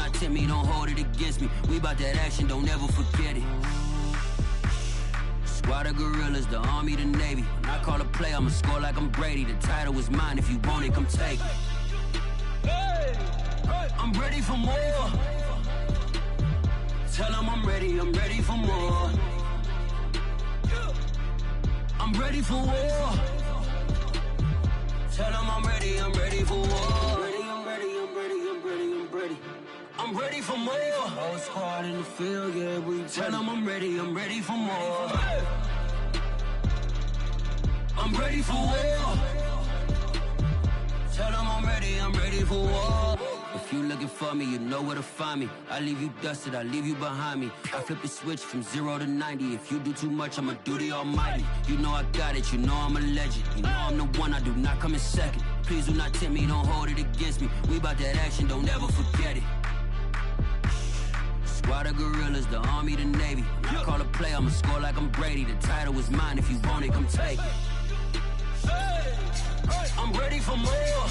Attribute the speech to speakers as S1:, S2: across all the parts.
S1: not tempt me, don't hold it against me. We bout that action, don't ever forget it. Squad of gorillas, the army, the navy. When I call a play, I'ma score like I'm Brady. The title is mine, if you want it, come take it. I'm ready for more. Tell them I'm ready for more. I'm ready for war. Tell them I'm ready for war. I'm ready for more. Whole squad in the field, yeah, we tell them I'm ready for more. I'm ready for war. Tell them I'm ready for war. If you looking for me, you know where to find me. I leave you dusted, I leave you behind me. I flip the switch from 0 to 90. If you do too much, I'ma do the almighty. You know I got it, you know I'm a legend. You know I'm the one, I do not come in second. Please do not tempt me, don't hold it against me. We bout that action, don't ever forget it. Squad of gorillas, the army, the navy. When I call a play, I'ma score like I'm Brady. The title is mine, if you want it, come take it. I'm ready for more.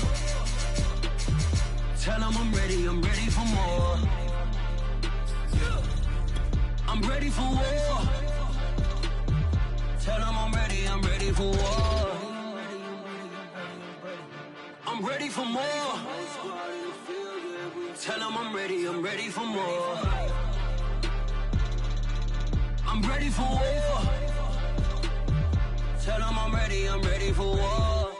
S1: Tell them I'm ready for more. I'm ready for war. Tell them I'm ready for war. I'm ready for more. Tell them I'm ready for more. I'm ready for war. Tell them I'm ready for war.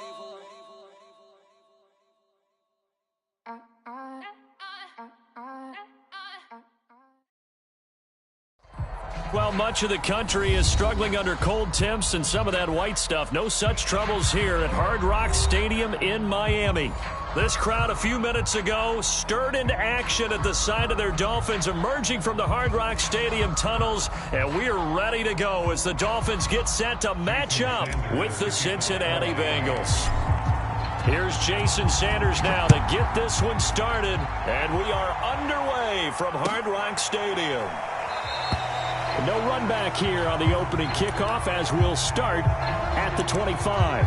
S2: Well, much of the country is struggling under cold temps and some of that white stuff. No such troubles here at Hard Rock Stadium in Miami. This crowd a few minutes ago stirred into action at the side of their Dolphins, emerging from the Hard Rock Stadium tunnels, and we are ready to go as the Dolphins get set to match up with the Cincinnati Bengals. Here's Jason Sanders now to get this one started, and we are underway from Hard Rock Stadium. No run back here on the opening kickoff as we'll start at the 25.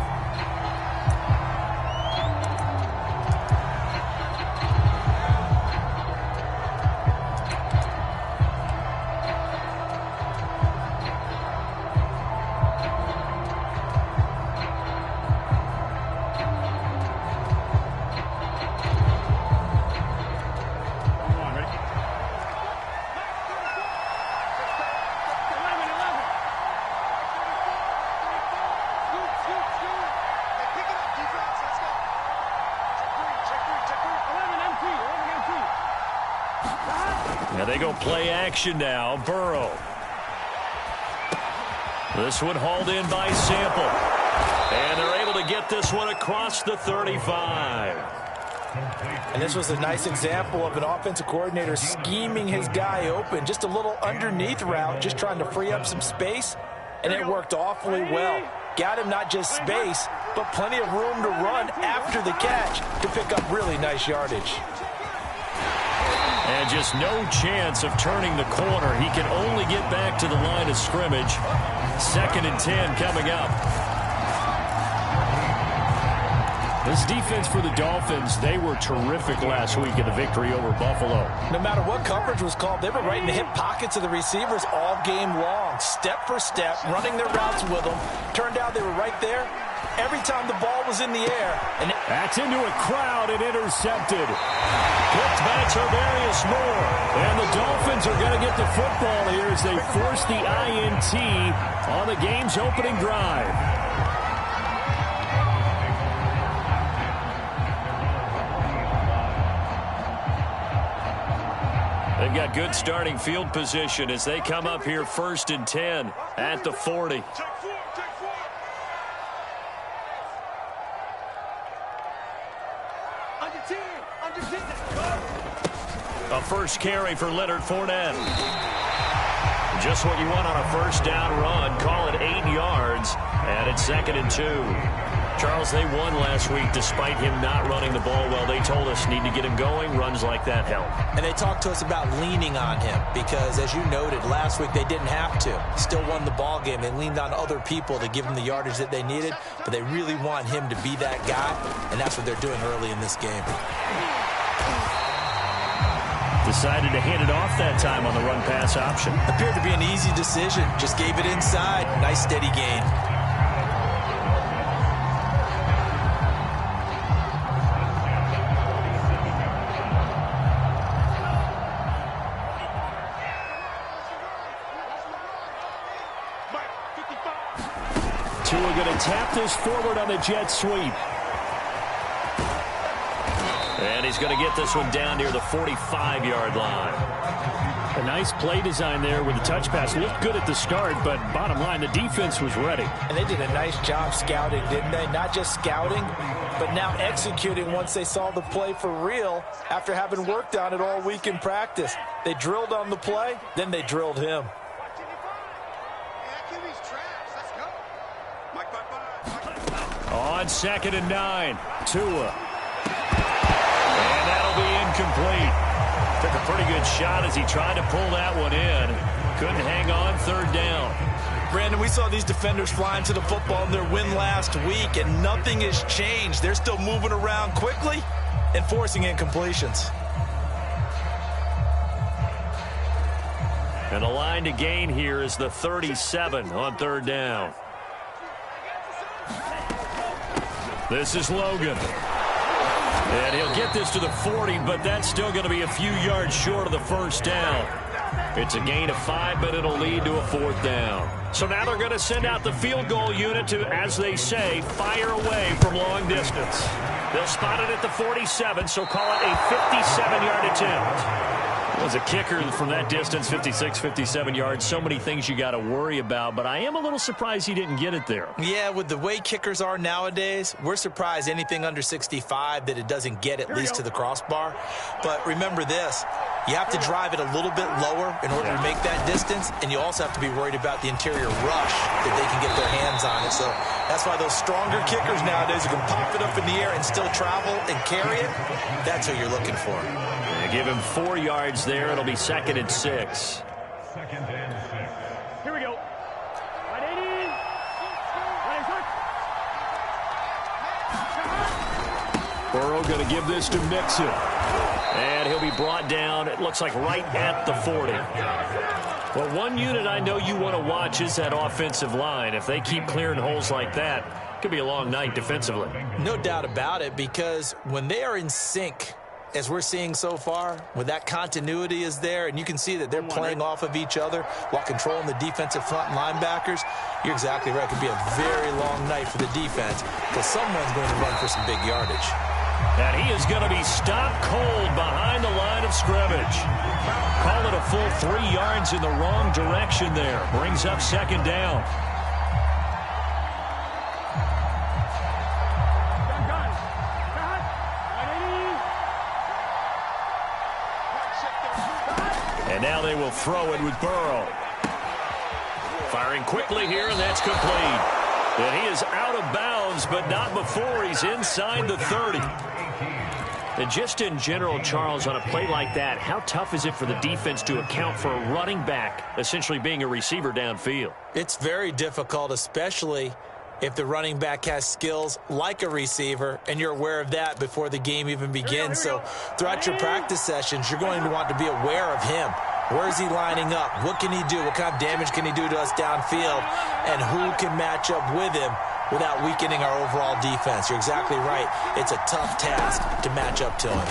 S2: Now they go play action now. Burrow. This one hauled in by Sample. And they're able to get this one across the 35.
S3: And this was a nice example of an offensive coordinator scheming his guy open. Just a little underneath route, just trying to free up some space. And it worked awfully well. Got him not just space, but plenty of room to run after the catch to pick up really nice yardage.
S2: And just no chance of turning the corner. He can only get back to the line of scrimmage. 2nd and 10 coming up. This defense for the Dolphins, they were terrific last week in the victory over Buffalo.
S3: No matter what coverage was called, they were right in the hip pockets of the receivers all game long. Step for step, running their routes with them. Turned out they were right there every time the ball was in the air. And
S2: that's into a crowd and intercepted. Picked by Tarvarius Moore. And the Dolphins are going to get the football here as they force the INT on the game's opening drive. They've got good starting field position as they come up here 1st and 10 at the 40. A first carry for Leonard Fournette. Just what you want on a first down run. Call it 8 yards, and it's 2nd and 2. Charles, they won last week despite him not running the ball well. They told us need to get him going. Runs like that help.
S4: And they talked to us about leaning on him because, as you noted, last week they didn't have to. Still won the ball game. They leaned on other people to give them the yardage that they needed, but they really want him to be that guy, and that's what they're doing early in this game.
S2: Decided to hand it off that time on the run-pass option.
S4: Appeared to be an easy decision. Just gave it inside. Nice steady gain.
S2: Tua going to tap this forward on the jet sweep. And he's going to get this one down near the 45-yard line. A nice play design there with the touch pass. Looked good at the start, but bottom line, the defense was ready.
S3: And they did a nice job scouting, didn't they? Not just scouting, but now executing once they saw the play for real after having worked on it all week in practice. They drilled on the play, then they drilled him.
S2: On 2nd and 9, Tua. And that'll be incomplete. Took a pretty good shot as he tried to pull that one in. Couldn't hang on 3rd down.
S3: Brandon, we saw these defenders flying to the football in their win last week, and nothing has changed. They're still moving around quickly and forcing incompletions.
S2: And the line to gain here is the 37 on 3rd down. This is Logan. And he'll get this to the 40, but that's still going to be a few yards short of the 1st down. It's a gain of 5, but it'll lead to a 4th down. So now they're going to send out the field goal unit to, as they say, fire away from long distance. They'll spot it at the 47, so call it a 57-yard attempt. As a kicker from that distance, 56, 57 yards, so many things you got to worry about, but I am a little surprised he didn't get it there.
S4: Yeah, with the way kickers are nowadays, we're surprised anything under 65 that it doesn't get at least to the crossbar. But remember this, you have to drive it a little bit lower in order to make that distance, and you also have to be worried about the interior rush that they can get their hands on it. So that's why those stronger kickers nowadays who can pop it up in the air and still travel and carry it, that's who you're looking for.
S2: Give him 4 yards there. It'll be 2nd and 6.
S5: 2nd and 6. Here we go. 180.
S2: Burrow going to give this to Mixon. And he'll be brought down, it looks like right at the 40. Well, one unit I know you want to watch is that offensive line. If they keep clearing holes like that, it could be a long night defensively.
S4: No doubt about it, because when they are in sync, as we're seeing so far, when that continuity is there, and you can see that they're playing off of each other while controlling the defensive front linebackers, you're exactly right. It could be a very long night for the defense because someone's going to run for some big yardage.
S2: And he is going to be stopped cold behind the line of scrimmage. Call it a full 3 yards in the wrong direction there. Brings up 2nd down. And now they will throw it with Burrow. Firing quickly here, and that's complete. And he is out of bounds, but not before he's inside the 30. And just in general, Charles, on a play like that, how tough is it for the defense to account for a running back essentially being a receiver downfield?
S4: It's very difficult, especially if the running back has skills like a receiver, and you're aware of that before the game even begins. So throughout your practice sessions, you're going to want to be aware of him. Where is he lining up? What can he do? What kind of damage can he do to us downfield? And who can match up with him without weakening our overall defense? You're exactly right. It's a tough task to match up to him.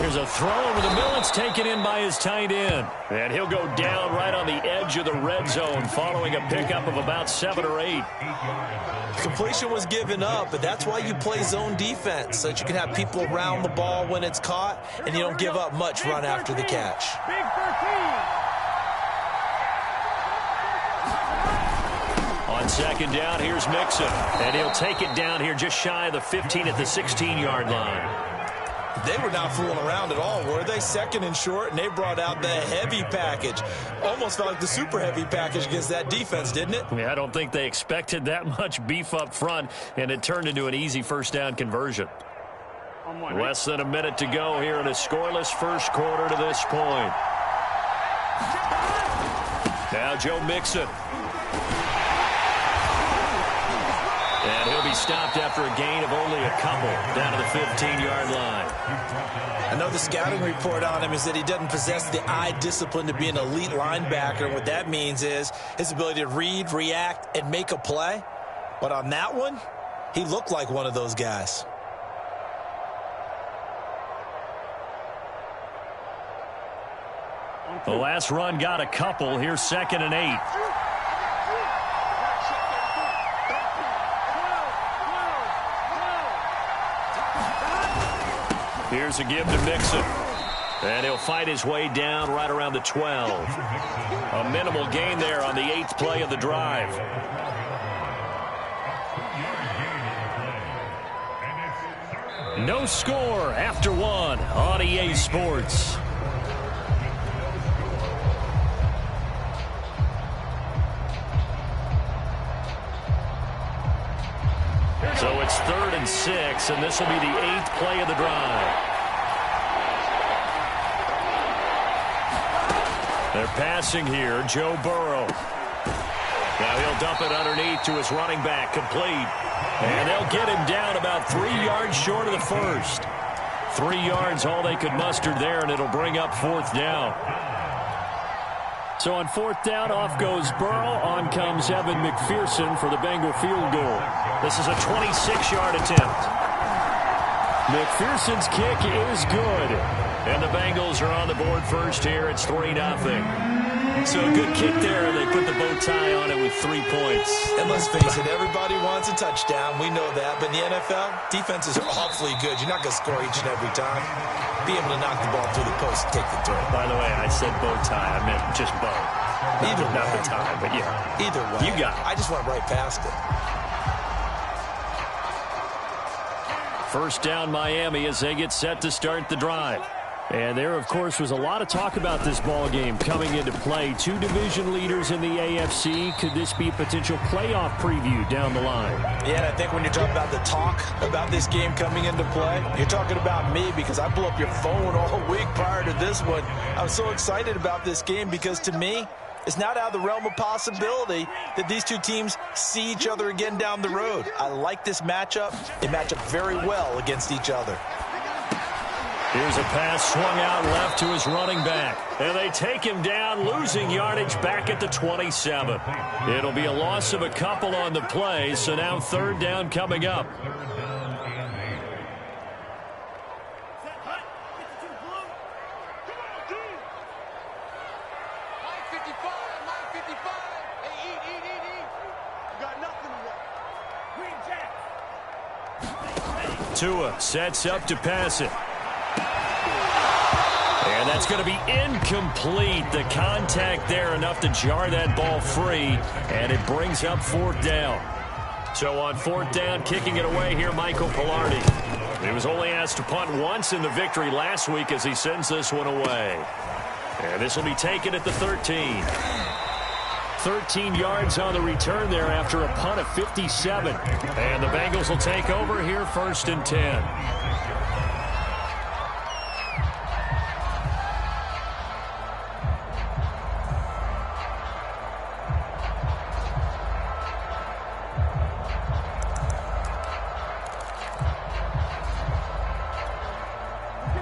S2: Here's a throw over the middle. It's taken in by his tight end. And he'll go down right on the edge of the red zone following a pickup of about 7 or 8.
S4: Completion was given up, but that's why you play zone defense, so that you can have people around the ball when it's caught, and you don't give up much run after the catch.
S5: Big 13.
S2: On 2nd down, here's Mixon. And he'll take it down here just shy of the 15 at the 16-yard line.
S3: They were not fooling around at all, were they? 2nd and short, and they brought out the heavy package. Almost felt like the super heavy package against that defense, didn't it?
S2: I don't think they expected that much beef up front, and it turned into an easy 1st down conversion. Less than a minute to go here in a scoreless first quarter to this point. Now Joe Mixon. And he'll be stopped after a gain of only a couple down to the 15-yard line.
S3: I know the scouting report on him is that he doesn't possess the eye discipline to be an elite linebacker. And what that means is his ability to read, react, and make a play. But on that one, he looked like one of those guys.
S2: The last run got a couple. Here's 2nd and 8. Here's a give to Mixon. And he'll fight his way down right around the 12. A minimal gain there on the 8th play of the drive. No score after 1 on EA Sports. So it's 3rd and 6, and this will be the 8th play of the drive. They're passing here, Joe Burrow. Now he'll dump it underneath to his running back, complete. And they'll get him down about 3 yards short of the first. 3 yards, all they could muster there, and it'll bring up 4th down. So on 4th down, off goes Burrow. On comes Evan McPherson for the Bengal field goal. This is a 26-yard attempt. McPherson's kick is good. And the Bengals are on the board first here. It's 3-0. So a good kick there, and they put the bow tie on it with 3 points.
S3: And let's face it, everybody wants a touchdown. We know that. But in the NFL, defenses are awfully good. You're not going to score each and every time. Be able to knock the ball through the post and take the throw.
S2: By the way, I said bow tie. I meant just bow.
S3: Either way.
S2: Not the tie, but yeah.
S3: Either way.
S2: You got it.
S3: I just went right past it.
S2: First down, Miami, as they get set to start the drive. And there, of course, was a lot of talk about this ball game coming into play. 2 division leaders in the AFC. Could this be a potential playoff preview down the line?
S3: Yeah, and I think when you're talking about the talk about this game coming into play, you're talking about me because I blew up your phone all week prior to this one. I'm so excited about this game because, to me, it's not out of the realm of possibility that these two teams see each other again down the road. I like this matchup. They match up very well against each other.
S2: Here's a pass swung out left to his running back. And they take him down, losing yardage back at the 27. It'll be a loss of a couple on the play, so now 3rd down coming up. Tua sets up to pass it. And that's going to be incomplete. The contact there enough to jar that ball free, and it brings up 4th down. So on 4th down, kicking it away here, Michael Pilardi. He was only asked to punt once in the victory last week as he sends this one away. And this will be taken at the 13. 13 yards on the return there after a punt of 57. And the Bengals will take over here 1st and 10.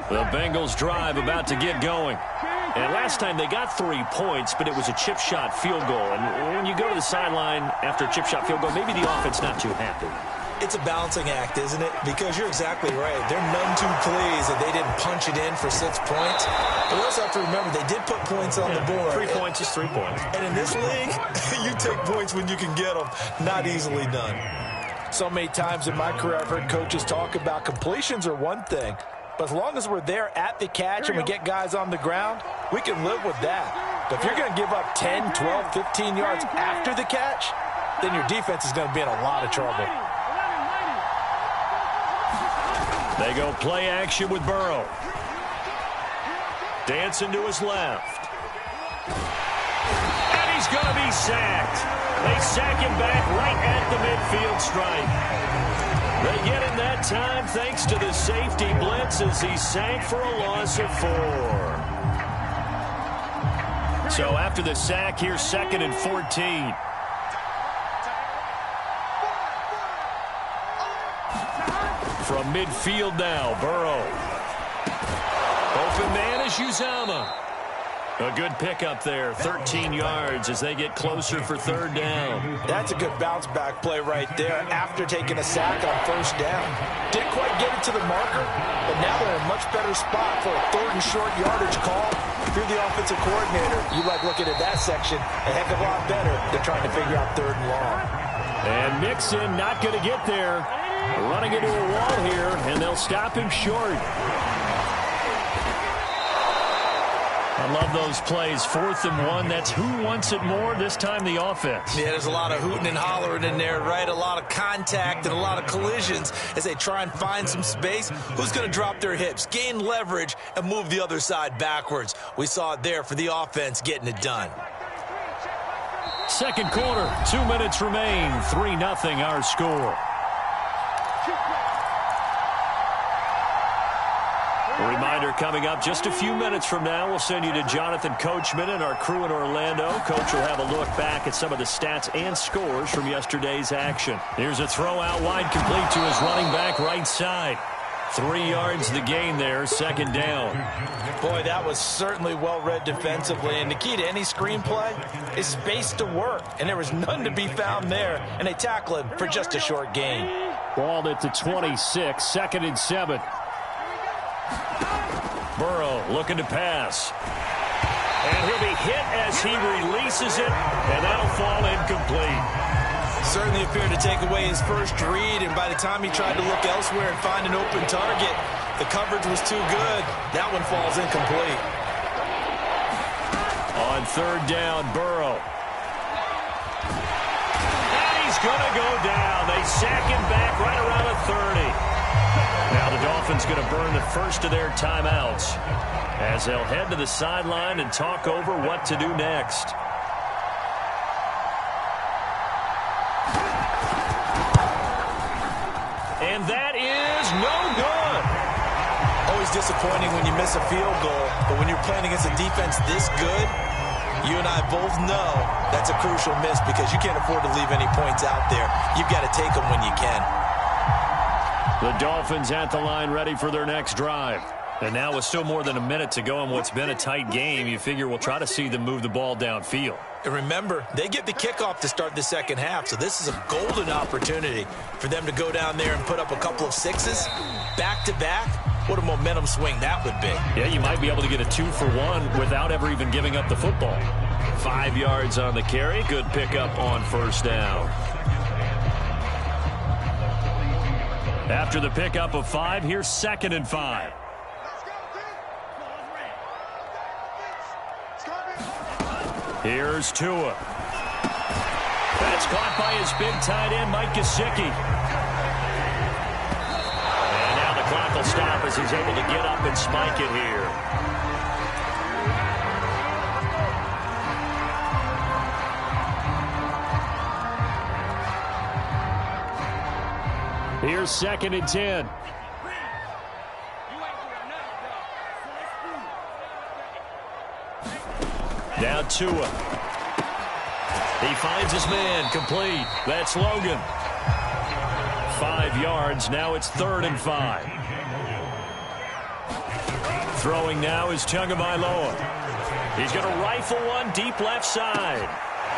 S2: The Bengals drive about to get going. And last time they got 3 points, but it was a chip shot field goal. And when you go to the sideline after a chip shot field goal, maybe the offense not too happy.
S3: It's a balancing act, isn't it? Because you're exactly right. They're none too pleased that they didn't punch it in for 6 points. But we also have to remember they did put points on the board.
S2: 3 points is 3 points.
S3: And in this league, you take points when you can get them. Not easily done. So many times in my career, I've heard coaches talk about completions are one thing. But as long as we're there at the catch and we get guys on the ground, we can live with that. But if you're going to give up 10, 12, 15 yards after the catch, then your defense is going to be in a lot of trouble.
S2: They go play action with Burrow. Dancing to his left. And he's going to be sacked. They sack him back right at the midfield stripe. They get him that time thanks to the safety blitz as he sank for a loss of 4. So after the sack, here's 2nd and 14. From midfield now, Burrow. Open man is Uzama. A good pickup there, 13 yards as they get closer for third down.
S3: That's a good bounce-back play right there after taking a sack on first down. Didn't quite get it to the marker, but now they're in a much better spot for a third and short yardage call. If you're the offensive coordinator, you like looking at that section a heck of a lot better than trying to figure out third and long.
S2: And Mixon not going to get there. Running into a wall here, and they'll stop him short. I love those plays. 4th and 1. That's who wants it more, this time the offense.
S4: Yeah, there's a lot of hooting and hollering in there, right? A lot of contact and a lot of collisions as they try and find some space. Who's going to drop their hips, gain leverage, and move the other side backwards? We saw it there for the offense getting it done.
S2: Second quarter, 2 minutes remain. 3-0 our score. A reminder coming up just a few minutes from now. We'll send you to Jonathan Coachman and our crew in Orlando. Coach will have a look back at some of the stats and scores from yesterday's action. Here's a throw out wide, complete to his running back right side. 3 yards the gain there, second down.
S3: Boy, that was certainly well-read defensively. And the key to any screenplay is space to work. And there was none to be found there. And they tackle him for just a short gain.
S2: Balled at the 26, 2nd and 7. Burrow looking to pass. And he'll be hit as he releases it, and that'll fall incomplete.
S3: Certainly appeared to take away his first read, and by the time he tried to look elsewhere and find an open target, the coverage was too good. That one falls incomplete.
S2: On third down, Burrow. And he's going to go down. They sack him back right around the 30. Now the Dolphins going to burn the first of their timeouts as they'll head to the sideline and talk over what to do next. And that is no good.
S3: Always disappointing when you miss a field goal, but when you're playing against a defense this good, you and I both know that's a crucial miss because you can't afford to leave any points out there. You've got to take them when you can.
S2: The Dolphins at the line ready for their next drive. And now with still more than a minute to go in what's been a tight game, you figure we'll try to see them move the ball downfield.
S3: And remember, they get the kickoff to start the second half, so this is a golden opportunity for them to go down there and put up a couple of sixes back-to-back. What a momentum swing that would be.
S2: Yeah, you might be able to get a 2-for-1 without ever even giving up the football. 5 yards on the carry. Good pickup on first down. After the pickup of 5, here's 2nd and 5. Here's Tua. That's caught by his big tight end, Mike Gesicki. And now the clock will stop as he's able to get up and spike it here. Here's 2nd and 10. Now Tua. He finds his man, complete. That's Logan. 5 yards, now it's 3rd and 5. Throwing now is Tagovailoa. He's going to rifle one deep left side.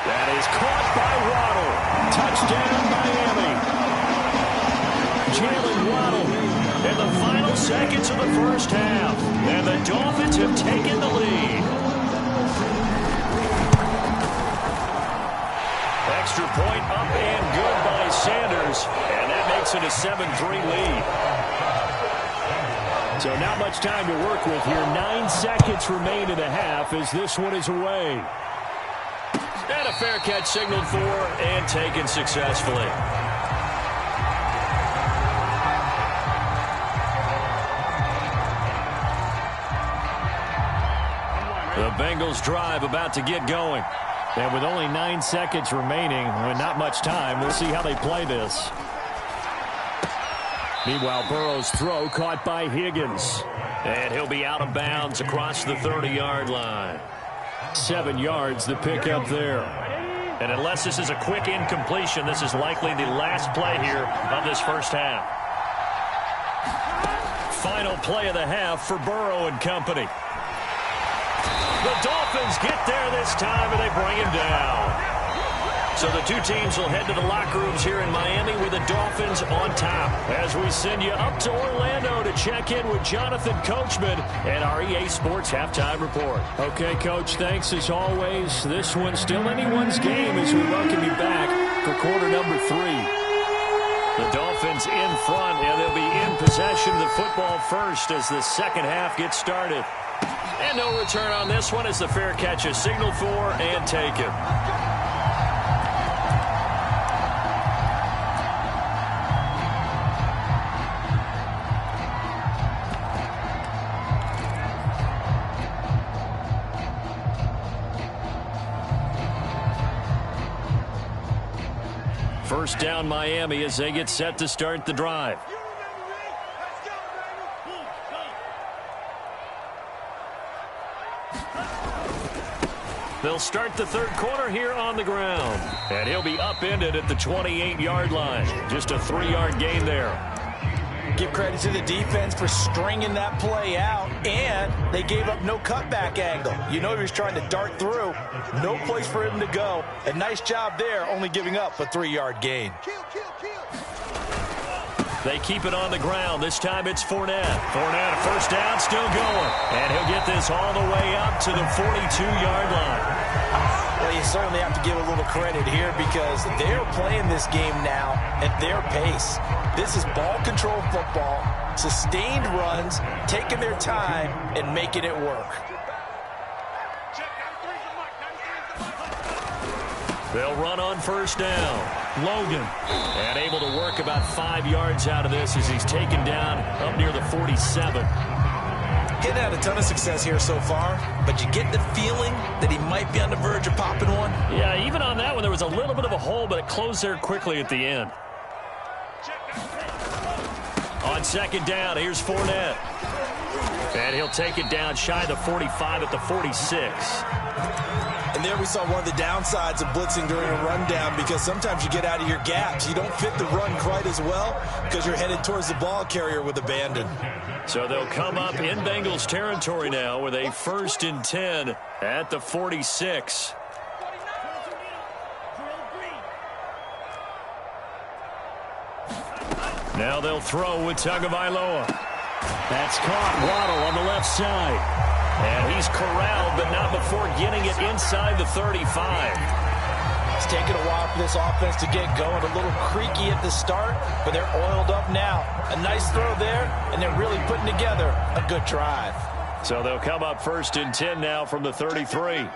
S2: That is caught by Waddle. Touchdown, Miami. Jalen Waddle in the final seconds of the first half. And the Dolphins have taken the lead. Extra point up and good by Sanders. And that makes it a 7-3 lead. So not much time to work with here. 9 seconds remain in the half as this one is away. And a fair catch signaled for and taken successfully. The Bengals drive about to get going. And with only 9 seconds remaining, with not much time, we'll see how they play this. Meanwhile, Burrow's throw caught by Higgins. And he'll be out of bounds across the 30-yard line. 7 yards, the pickup there. And unless this is a quick incompletion, this is likely the last play here of this first half. final play of the half for Burrow and company. The Dolphins get there this time, and they bring him down. So the two teams will head to the locker rooms here in Miami with the Dolphins on top. As we send you up to Orlando to check in with Jonathan Coachman and our EA Sports Halftime Report.
S6: Okay, Coach, thanks as always. This one's still anyone's game as we welcome you back for quarter number 3.
S2: The Dolphins in front, and they'll be in possession of the football first as the second half gets started. And no return on this one as the fair catch is signaled for and taken. First down Miami as they get set to start the drive. They'll start the third quarter here on the ground. And he'll be upended at the 28-yard line. Just a 3-yard gain there.
S3: Give credit to the defense for stringing that play out, and they gave up no cutback angle. You know he was trying to dart through. No place for him to go. A nice job there, only giving up a 3-yard gain.
S2: They keep it on the ground. This time it's Fournette. Fournette, a first down, still going. And he'll get this all the way up to the 42-yard line.
S3: Well, you certainly have to give a little credit here because they're playing this game now at their pace. This is ball control football, sustained runs, taking their time and making it work.
S2: They'll run on first down. Logan. And able to work about 5 yards out of this as he's taken down up near the 47.
S3: He's had a ton of success here so far, but you get the feeling that he might be on the verge of popping one.
S2: Yeah, even on that one, there was a little bit of a hole, but it closed there quickly at the end. On second down, here's Fournette. And he'll take it down shy of the 45 at the 46.
S3: And there we saw one of the downsides of blitzing during a rundown because sometimes you get out of your gaps. You don't fit the run quite as well because you're headed towards the ball carrier with abandon.
S2: So they'll come up in Bengals territory now with a 1st and 10 at the 46. Now they'll throw with Tagovailoa. That's caught. Waddle on the left side. And he's corralled, but not before getting it inside the 35.
S3: It's taken a while for this offense to get going. A little creaky at the start, but they're oiled up now. A nice throw there, and they're really putting together a good drive.
S2: So they'll come up 1st and 10 now from the 33.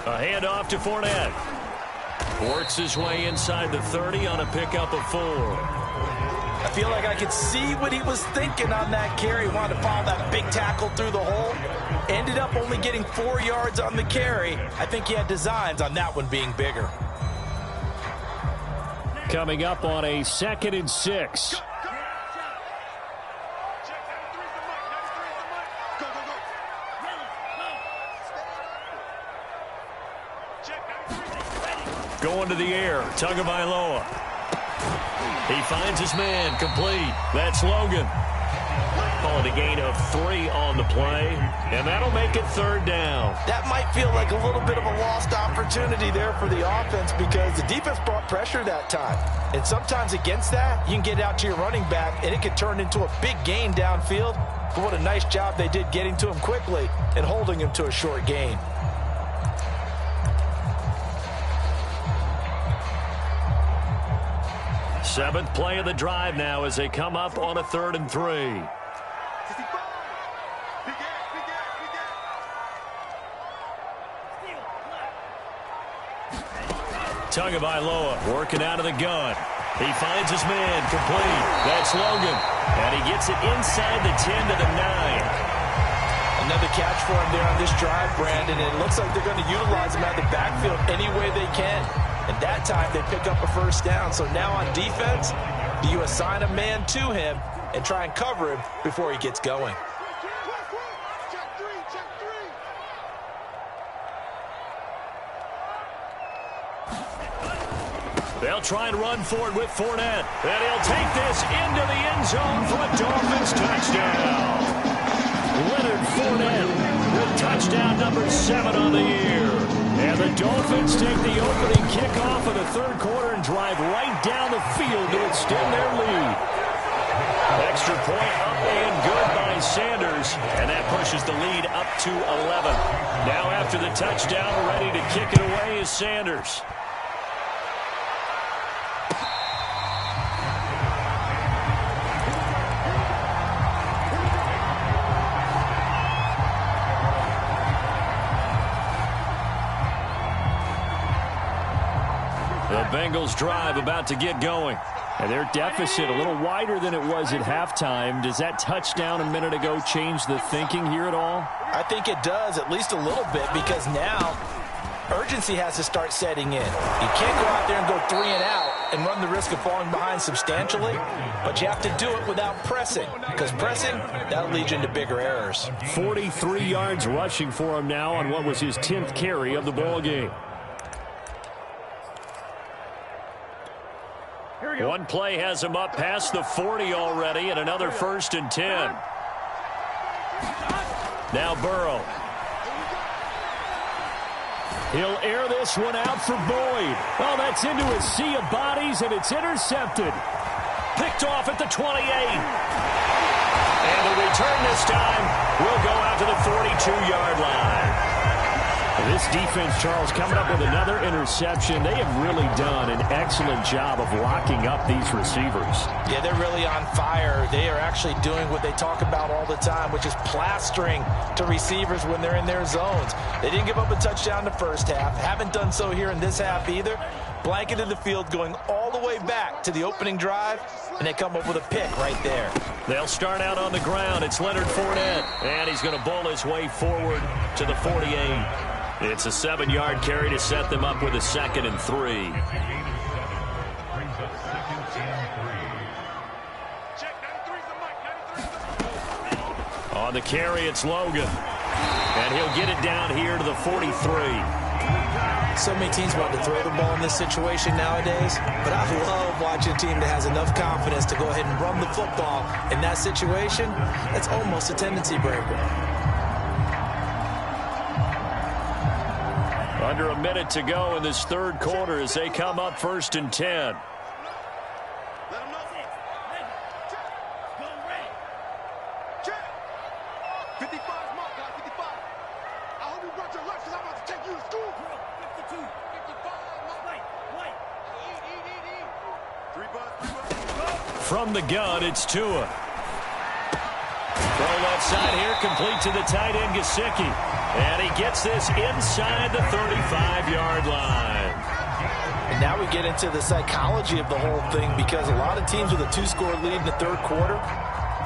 S2: A handoff to Fournette. Works his way inside the 30 on a pickup of 4.
S3: I feel like I could see what he was thinking on that carry. Wanted to follow that big tackle through the hole. Ended up only getting 4 yards on the carry. I think he had designs on that one being bigger.
S6: Coming up on a 2nd and 6.
S2: Going to the air, Tagovailoa. He finds his man, complete. That's Logan. Call it a gain of 3 on the play, and that'll make it 3rd down.
S3: That might feel like a little bit of a lost opportunity there for the offense because the defense brought pressure that time. And sometimes against that, you can get out to your running back, and it can turn into a big gain downfield. But what a nice job they did getting to him quickly and holding him to a short gain.
S2: Seventh play of the drive now as they come up on a 3rd and 3. Tagovailoa working out of the gun. He finds his man, complete. That's Logan. And he gets it inside the 10 to the 9.
S3: Another catch for him there on this drive, Brandon. And it looks like they're going to utilize him out of the backfield any way they can. And that time they pick up a 1st down. So now on defense, do you assign a man to him and try and cover him before he gets going?
S2: They'll try and run for it with Fournette. And he'll take this into the end zone for a Dolphins touchdown. Leonard Fournette with touchdown number 7 on the year. And the Dolphins take the opening kickoff of the third quarter and drive right down the field to extend their lead. Extra point up and good by Sanders. And that pushes the lead up to 11. Now after the touchdown, ready to kick it away is Sanders. The Bengals drive about to get going. And their deficit a little wider than it was at halftime. Does that touchdown a minute ago change the thinking here at all?
S3: I think it does, at least a little bit, because now urgency has to start setting in. You can't go out there and go 3 and out and run the risk of falling behind substantially, but you have to do it without pressing, because pressing, that'll lead you into bigger errors.
S6: 43 yards rushing for him now on what was his 10th carry of the ball game.
S2: One play has him up past the 40 already, and another 1st and 10. Now Burrow. He'll air this one out for Boyd. Oh, that's into a sea of bodies, and it's intercepted. Picked off at the 28. And the return this time will go out to the 42-yard line.
S6: This defense, Charles, coming up with another interception. They have really done an excellent job of locking up these receivers.
S3: Yeah, they're really on fire. They are actually doing what they talk about all the time, which is plastering to receivers when they're in their zones. They didn't give up a touchdown the first half. Haven't done so here in this half either. Blanketed the field going all the way back to the opening drive, and they come up with a pick right there.
S2: They'll start out on the ground. It's Leonard Fournette, and he's going to bowl his way forward to the 48. It's a 7-yard carry to set them up with a 2nd and 3. On the carry, it's Logan. And he'll get it down here to the 43.
S3: So many teams want to throw the ball in this situation nowadays, but I love watching a team that has enough confidence to go ahead and run the football in that situation. That's almost a tendency breaker.
S2: Under a minute to go in this third quarter as they come up 1st and 10. From the gun, it's Tua. Throw left side here, complete to the tight end, Gesicki. And he gets this inside the 35-yard line.
S3: And now we get into the psychology of the whole thing, because a lot of teams with a 2-score lead in the third quarter,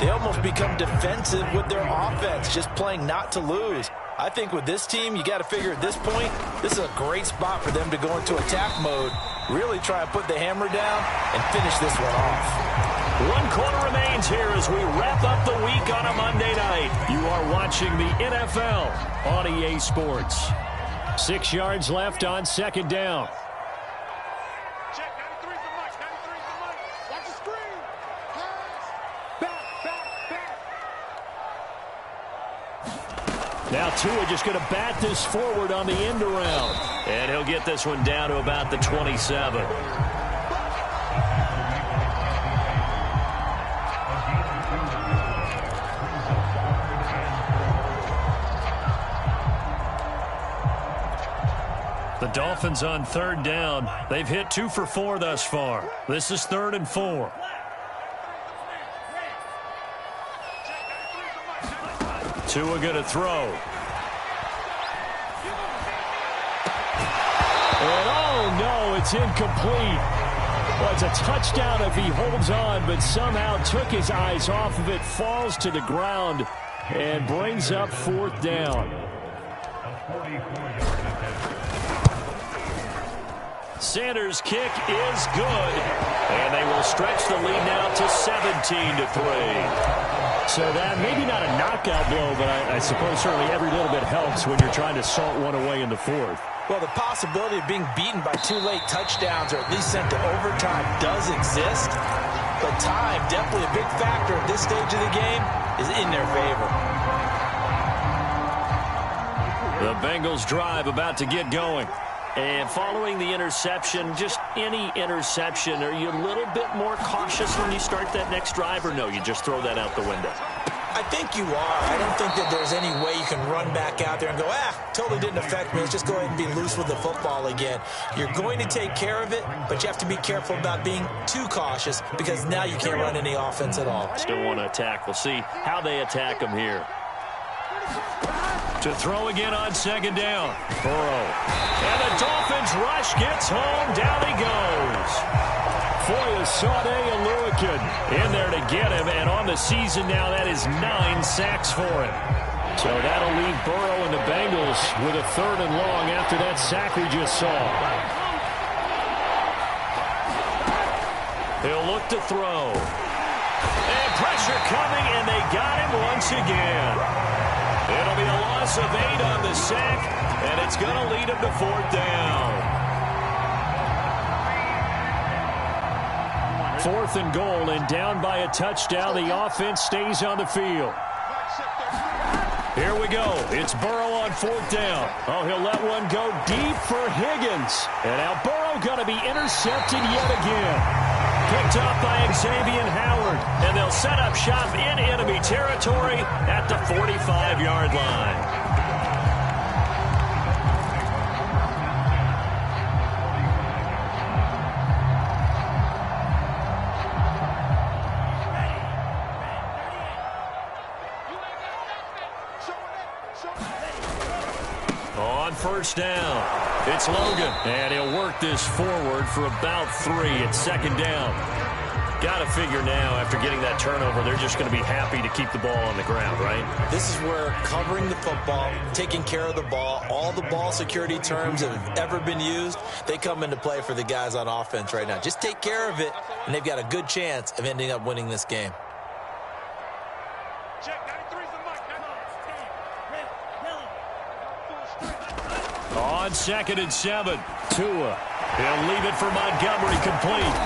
S3: they almost become defensive with their offense, just playing not to lose. I think with this team, you got to figure at this point, this is a great spot for them to go into attack mode, really try and put the hammer down and finish this one off.
S2: 1 quarter remains here as we wrap up the week on a Monday night. You are watching the NFL on EA Sports.
S6: 6 yards left on 2nd down.
S5: Check, 93 for Mike, 93 for Mike. Watch the screen. Pass. Back.
S6: Now Tua just going to bat this forward on the end around.
S2: And he'll get this one down to about the 27. The Dolphins on 3rd down. They've hit 2 for 4 thus far. This is 3rd and 4. Tua going to throw.
S6: And oh no, it's incomplete. Well, it's a touchdown if he holds on, but somehow took his eyes off of it, falls to the ground, and brings up 4th down.
S2: Sanders' kick is good, and they will stretch the lead now to 17-3.
S6: So that maybe not a knockout blow, but I suppose certainly every little bit helps when you're trying to salt one away in the fourth.
S3: Well, the possibility of being beaten by 2 late touchdowns or at least sent to overtime does exist. But time, definitely a big factor at this stage of the game, is in their favor.
S2: The Bengals drive about to get going. And following the interception, just any interception, are you a little bit more cautious when you start that next drive, or no, you just throw that out the window?
S3: I think you are. I don't think that there's any way you can run back out there and go, totally didn't affect me. Let's just go ahead and be loose with the football again. You're going to take care of it, but you have to be careful about being too cautious because now you can't run any offense at all.
S2: Still want to attack. We'll see how they attack them here. To throw again on second down. Burrow. And the Dolphins rush gets home. Down he goes.
S6: Foye, Sade, and Lurican in there to get him. And on the season now, that is 9 sacks for him. So that'll leave Burrow and the Bengals with a 3rd and long after that sack we just saw.
S2: He'll look to throw. And pressure coming, and they got him once again. It'll be a loss of 8 on the sack, and it's going to lead him to 4th down.
S6: 4th and goal, and down by a touchdown. The offense stays on the field. Here we go. It's Burrow on 4th down. Oh, he'll let one go deep for Higgins. And now Burrow going to be intercepted yet again. Picked up by Xavier Howard, and they'll set up shop in enemy territory at the 45-yard line.
S2: On 1st down. It's Logan, and he'll work this forward for about 3 at 2nd down. Got to figure now, after getting that turnover, they're just going to be happy to keep the ball on the ground, right?
S3: This is where covering the football, taking care of the ball, all the ball security terms that have ever been used, they come into play for the guys on offense right now. Just take care of it, and they've got a good chance of ending up winning this game.
S2: On 2nd and 7, Tua. He'll leave it for Montgomery, complete.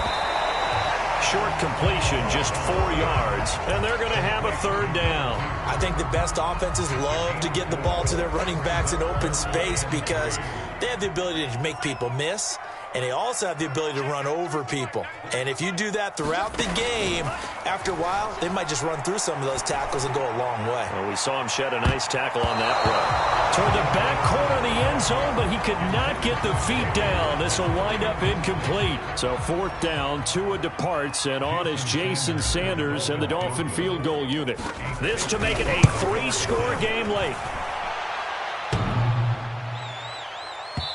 S2: Short completion, just 4 yards, and they're going to have a 3rd down.
S3: I think the best offenses love to get the ball to their running backs in open space because they have the ability to make people miss, and they also have the ability to run over people. And if you do that throughout the game, after a while, they might just run through some of those tackles and go a long way.
S2: Well, we saw him shed a nice tackle on that play.
S6: Toward the back corner of the end zone, but he could not get the feet down. This will wind up incomplete. So 4th down, Tua departs, and on is Jason Sanders and the Dolphin field goal unit.
S2: This to make it a 3-score game late.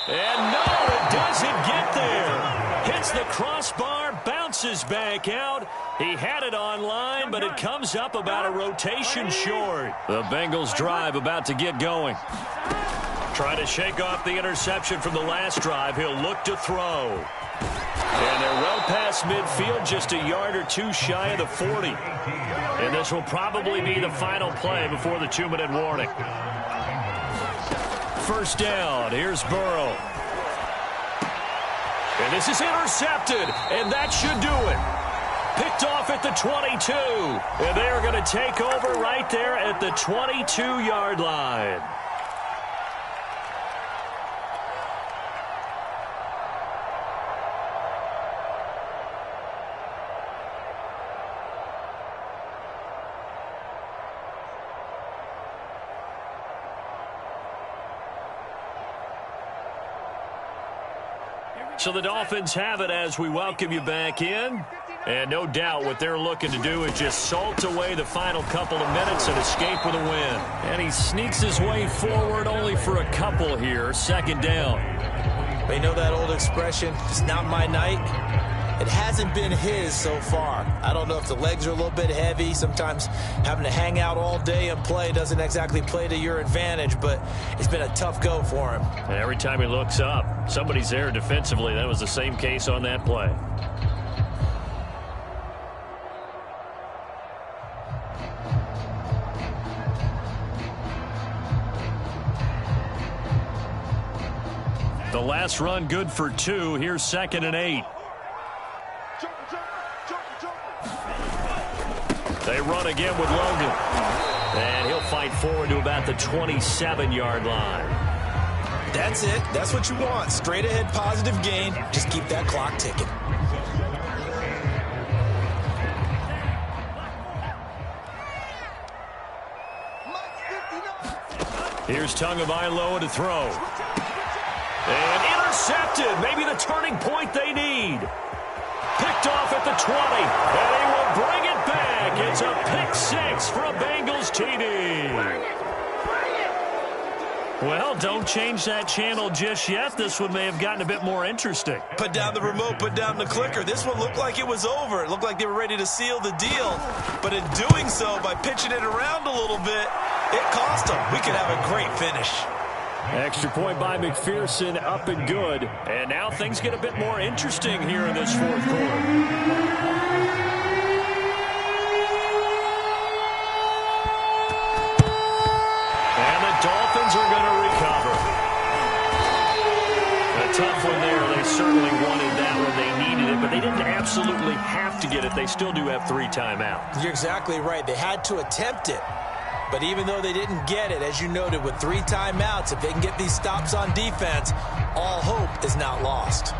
S6: And no, it doesn't get there. Hits the crossbar, bounces back out. He had it on line, but it comes up about a rotation short.
S2: The Bengals drive about to get going. Try to shake off the interception from the last drive. He'll look to throw.
S6: And they're well past midfield, just a yard or 2 shy of the 40.
S2: And this will probably be the final play before the 2-minute warning.
S6: 1st down. Here's Burrow.
S2: And this is intercepted, and that should do it.
S6: Picked off at the 22.
S2: And they are going to take over right there at the 22-yard line. So the Dolphins have it as we welcome you back in. And no doubt what they're looking to do is just salt away the final couple of minutes and escape with a win.
S6: And he sneaks his way forward only for a couple here. 2nd down.
S3: They know that old expression, it's not my night. It hasn't been his so far. I don't know if the legs are a little bit heavy. Sometimes having to hang out all day and play doesn't exactly play to your advantage, but it's been a tough go for him.
S2: And every time he looks up, somebody's there defensively. That was the same case on that play. The last run good for 2. Here's 2nd and 8. They run again with Logan. And he'll fight forward to about the 27-yard line.
S3: That's it. That's what you want. Straight ahead positive gain. Just keep that clock ticking.
S2: Here's Tagovailoa to throw. And intercepted. Maybe the turning point they need. Picked off at the 20. And he will bring it back. It's a pick 6 for a Bengals TD. Well, don't change that channel just yet. This one may have gotten a bit more interesting.
S3: Put down the remote, put down the clicker. This one looked like it was over. It looked like they were ready to seal the deal. But in doing so, by pitching it around a little bit, it cost them. We could have a great finish.
S6: Extra point by McPherson, up and good.
S2: And now things get a bit more interesting here in this fourth quarter. Dolphins are going to recover. A tough one there. They certainly wanted that when they needed it, but they didn't absolutely have to get it. They still do have 3 timeouts.
S3: You're exactly right. They had to attempt it. But even though they didn't get it, as you noted, with 3 timeouts, if they can get these stops on defense, all hope is not lost.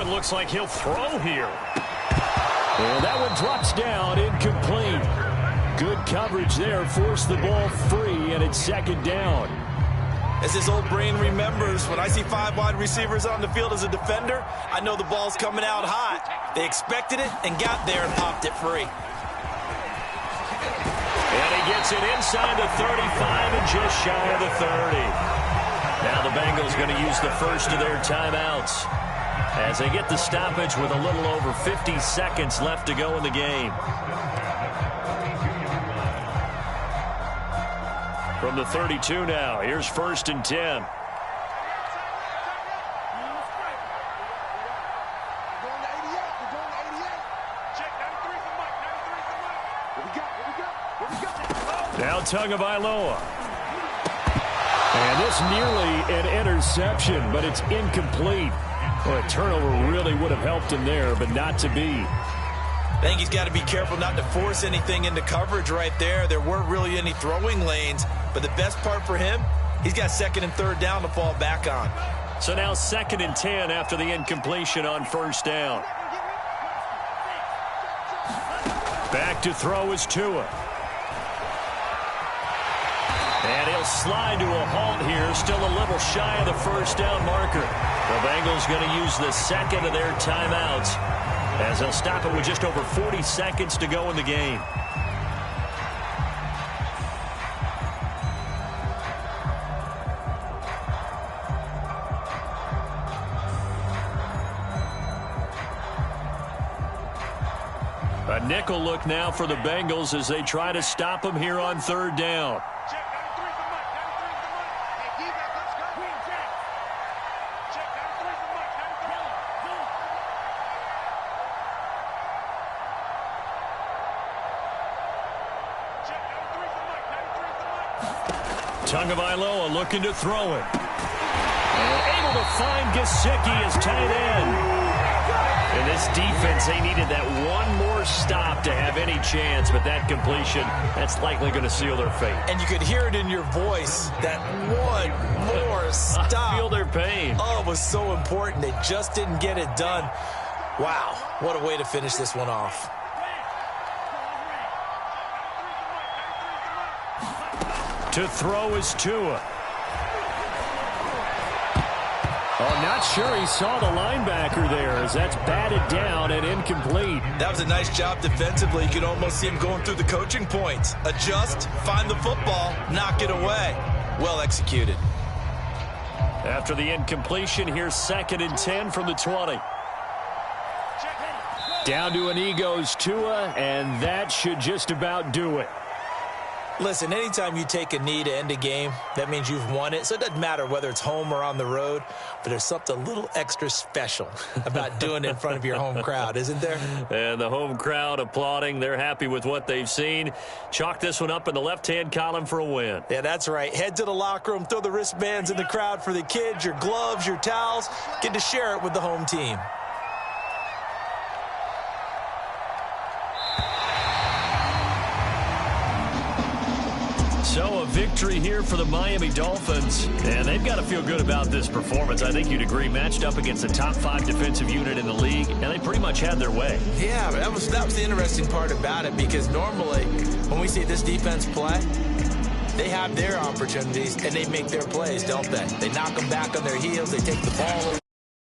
S2: Looks like he'll throw here.
S6: And that one drops down, incomplete. Good coverage there, forced the ball free, and it's 2nd down.
S3: As his old brain remembers, when I see 5 wide receivers on the field as a defender, I know the ball's coming out hot. They expected it and got there and popped it free.
S2: And he gets it inside the 35 and just shy of the 30. Now the Bengals going to use the first of their timeouts as they get the stoppage with a little over 50 seconds left to go in the game. From the 32 now, here's 1st and 10. Now Tagovailoa. And this nearly an interception, but it's incomplete. Well, a turnover really would have helped him there, but not to be.
S3: I think he's got to be careful not to force anything into coverage right there. There weren't really any throwing lanes, but the best part for him, he's got 2nd and 3rd down to fall back on.
S2: So now 2nd and 10 after the incompletion on 1st down. Back to throw is Tua. And he'll slide to a halt here, still a little shy of the 1st down marker. The Bengals going to use the 2nd of their timeouts as they'll stop it with just over 40 seconds to go in the game. A nickel look now for the Bengals as they try to stop them here on 3rd down. Tagovailoa looking to throw it. And able to find Gesicki as tight end. In this defense, they needed that one more stop to have any chance, but that completion, that's likely going to seal their fate.
S3: And you could hear it in your voice, that one more stop.
S2: I feel their pain.
S3: Oh, it was so important. They just didn't get it done. Wow, what a way to finish this one off.
S2: To throw is Tua.
S6: Oh, not sure he saw the linebacker there as that's batted down and incomplete.
S3: That was a nice job defensively. You could almost see him going through the coaching points. Adjust, find the football, knock it away. Well executed.
S2: After the incompletion, here's 2nd and 10 from the 20.
S6: Down to an E goes Tua, and that should just about do it.
S3: Listen, anytime you take a knee to end a game, that means you've won it. So it doesn't matter whether it's home or on the road, but there's something a little extra special about doing it in front of your home crowd, isn't there?
S2: And the home crowd applauding. They're happy with what they've seen. Chalk this one up in the left-hand column for a win.
S3: Yeah, that's right. Head to the locker room, throw the wristbands in the crowd for the kids, your gloves, your towels. Get to share it with the home team.
S2: So a victory here for the Miami Dolphins, and they've got to feel good about this performance. I think you'd agree, matched up against the top 5 defensive unit in the league, and they pretty much had their way.
S3: Yeah, that was the interesting part about it, because normally when we see this defense play, they have their opportunities and they make their plays, don't they? They knock them back on their heels, they take the ball away.